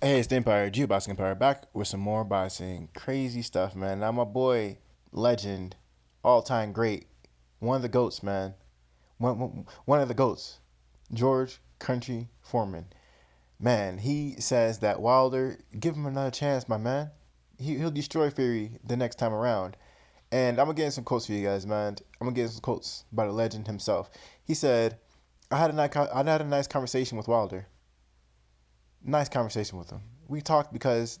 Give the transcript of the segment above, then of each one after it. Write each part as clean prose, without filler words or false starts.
Hey, it's the Empire, Boxing Empire, back with some more boxing. Crazy stuff, man. Now, my boy, legend, all time great, one of the GOATs, man. One of the GOATs, George Country Foreman. Man, he says that Wilder, give him another chance, my man. He'll destroy Fury the next time around. And I'm going to get some quotes for you guys, man. I'm going to get some quotes by the legend himself. He said, I had a nice conversation with Wilder. Nice conversation with him. We talked because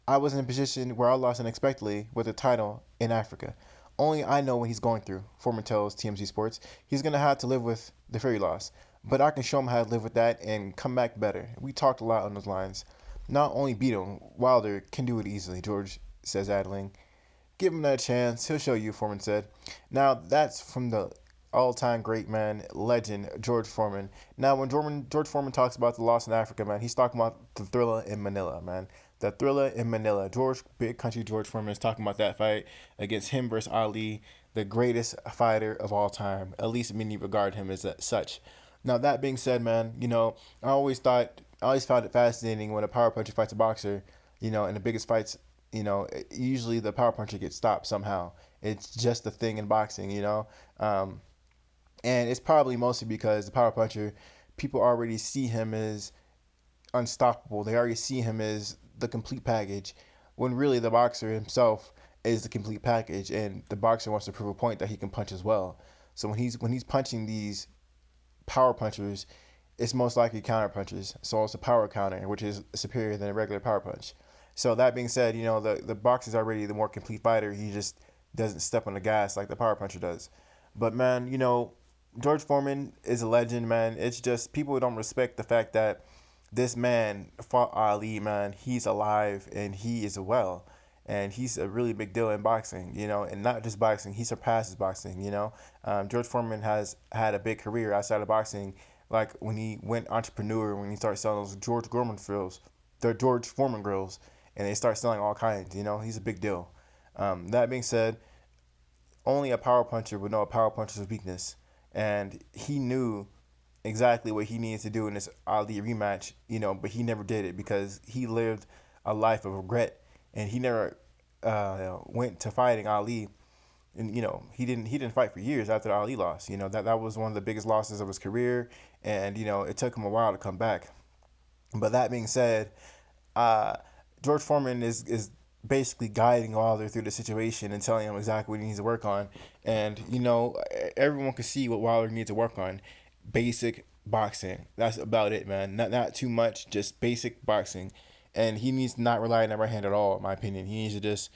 I was in a position where I lost unexpectedly with a title in Africa. Only I know what he's going through. Foreman tells TMZ Sports he's gonna have to live with the Fury loss, but I can show him how to live with that and come back better. We talked a lot on those lines. Not only beat him, Wilder can do it easily. George says, addling, "Give him that chance. He'll show you." Foreman said. Now that's from the all-time great man, legend George Foreman. Now, when George Foreman talks about the loss in Africa, man, he's talking about the Thriller in Manila, man. The Thriller in Manila. Big Country George Foreman is talking about that fight against him versus Ali, the greatest fighter of all time. At least many regard him as such. Now, that being said, man, I always found it fascinating when a power puncher fights a boxer, in the biggest fights, usually the power puncher gets stopped somehow. It's just a thing in boxing, and it's probably mostly because the power puncher, people already see him as unstoppable. They already see him as the complete package, when really the boxer himself is the complete package, and the boxer wants to prove a point that he can punch as well. So when he's punching these power punchers, it's most likely counter punches. So it's a power counter, which is superior than a regular power punch. So that being said, the boxer's already the more complete fighter. He just doesn't step on the gas like the power puncher does. But man, George Foreman is a legend, man. It's just people don't respect the fact that this man fought Ali, man. He's alive and he is well. And he's a really big deal in boxing, and not just boxing. He surpasses boxing, George Foreman has had a big career outside of boxing, like when he went entrepreneur, when he started selling those George Gorman grills, the George Foreman grills, and they start selling all kinds, he's a big deal. That being said, only a power puncher would know a power puncher's weakness, and he knew exactly what he needed to do in this Ali rematch, but he never did it because he lived a life of regret, and he never went to fighting Ali, and he didn't fight for years after the Ali loss. That was one of the biggest losses of his career, and it took him a while to come back. But that being said, uh, George Foreman is basically guiding Wilder through the situation and telling him exactly what he needs to work on. And everyone can see what Wilder needs to work on. Basic boxing. That's about it, man. Not too much, just basic boxing. And he needs to not rely on that right hand at all, in my opinion. He needs to just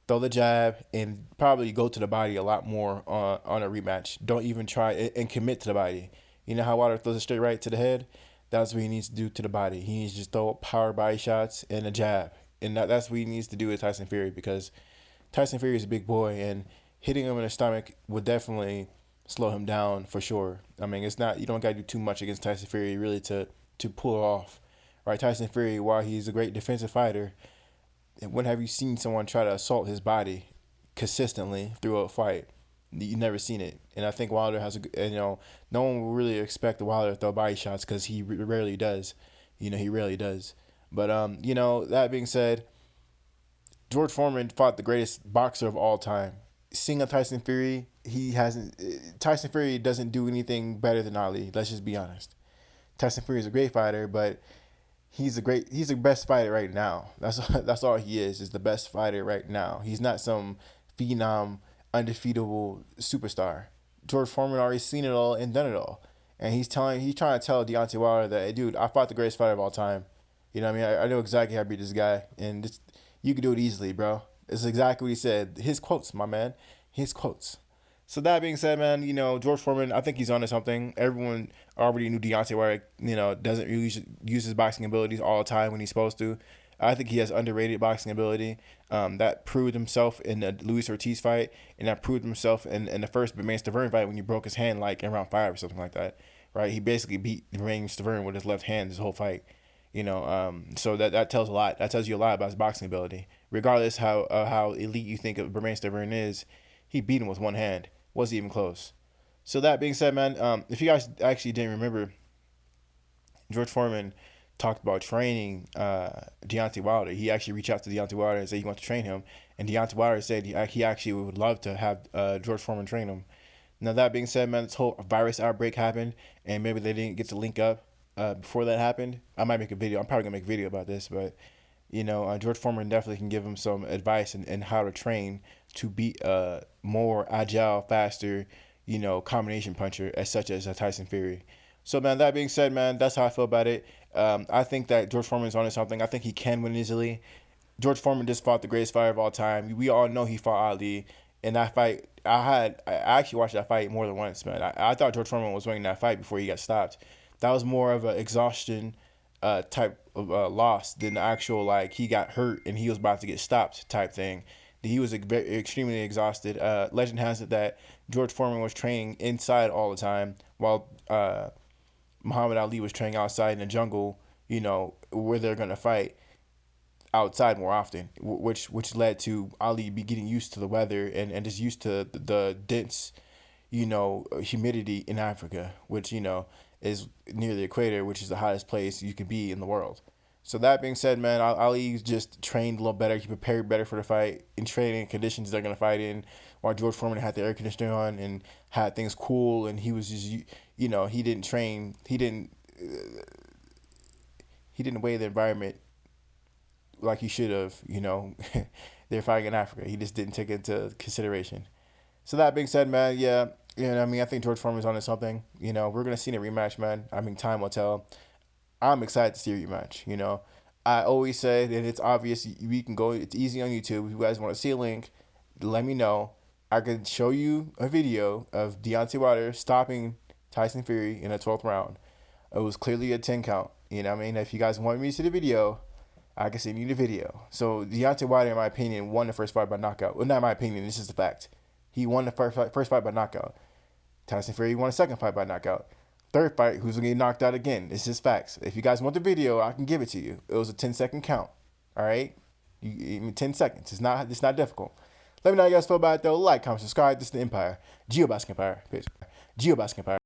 throw the jab and probably go to the body a lot more on a rematch. Don't even try and commit to the body. You know how Wilder throws a straight right to the head? That's what he needs to do to the body. He needs to just throw power body shots and a jab. And that's what he needs to do with Tyson Fury, because Tyson Fury is a big boy, and hitting him in the stomach would definitely slow him down for sure. I mean, it's not, you don't got to do too much against Tyson Fury really to pull it off. Right? Tyson Fury, while he's a great defensive fighter, when have you seen someone try to assault his body consistently through a fight? You never seen it. And I think Wilder has no one will really expect the Wilder to throw body shots because he rarely does. He rarely does. But that being said, George Foreman fought the greatest boxer of all time. Seeing a Tyson Fury, he hasn't. Tyson Fury doesn't do anything better than Ali. Let's just be honest. Tyson Fury is a great fighter, but he's the best fighter right now. That's all he is the best fighter right now. He's not some phenom, undefeatable superstar. George Foreman already seen it all and done it all. And he's trying to tell Deontay Wilder that, hey, dude, I fought the greatest fighter of all time. You know what I mean? I know exactly how to beat this guy, and you can do it easily, bro. It's exactly what he said. His quotes, my man. His quotes. So that being said, man, George Foreman, I think he's onto something. Everyone already knew Deontay Wilder, doesn't use his boxing abilities all the time when he's supposed to. I think he has underrated boxing ability. That proved himself in the Luis Ortiz fight, and that proved himself in the first Bermane Stiverne fight when he broke his hand like in round 5 or something like that. Right? He basically beat Bermane Stiverne with his left hand his whole fight. So that tells a lot. That tells you a lot about his boxing ability. Regardless how elite you think of Bermane Stiverne is, he beat him with one hand. Wasn't even close. So that being said, man, if you guys actually didn't remember, George Foreman talked about training Deontay Wilder. He actually reached out to Deontay Wilder and said he wants to train him. And Deontay Wilder said he actually would love to have George Foreman train him. Now, that being said, man, this whole virus outbreak happened, and maybe they didn't get to link up before that happened. I might make a video. I'm probably going to make a video about this, but, George Foreman definitely can give him some advice and how to train to be a more agile, faster, combination puncher as such as a Tyson Fury. So, man, that being said, man, that's how I feel about it. I think that George Foreman is onto something. I think he can win easily. George Foreman just fought the greatest fighter of all time. We all know he fought Ali. And that fight, I actually watched that fight more than once, man. I thought George Foreman was winning that fight before he got stopped. That was more of an exhaustion type of loss than the actual, like, he got hurt and he was about to get stopped type thing. He was extremely exhausted. Legend has it that George Foreman was training inside all the time while Muhammad Ali was training outside in the jungle, where they're going to fight outside more often, which led to Ali be getting used to the weather and just used to the dense, humidity in Africa, which, is near the equator, which is the hottest place you can be in the world. So that being said, man, Ali just trained a little better. He prepared better for the fight in training conditions they're going to fight in, while George Foreman had the air conditioner on and had things cool, and he was just, he didn't train, he didn't weigh the environment like he should have, they're fighting in Africa. He just didn't take it into consideration. So that being said, man, yeah, I think George Foreman's onto something. We're going to see a rematch, man. Time will tell. I'm excited to see a rematch, I always said, and it's obvious, we can go, it's easy on YouTube. If you guys want to see a link, let me know. I could show you a video of Deontay Wilder stopping Tyson Fury in the 12th round. It was clearly a 10 count. If you guys want me to see the video, I can send you the video. So Deontay Wilder, in my opinion, won the first fight by knockout. Well, not my opinion, this is the fact. He won the first fight by knockout. Tyson Fury won the second fight by knockout. Third fight, who's gonna get knocked out again? It's just facts. If you guys want the video, I can give it to you. It was a 10-second count. All right, 10 seconds. It's not difficult. Let me know how you guys feel about it though. Like, comment, subscribe. This is the Empire. GeoBasket Empire. Peace. GeoBasket Empire.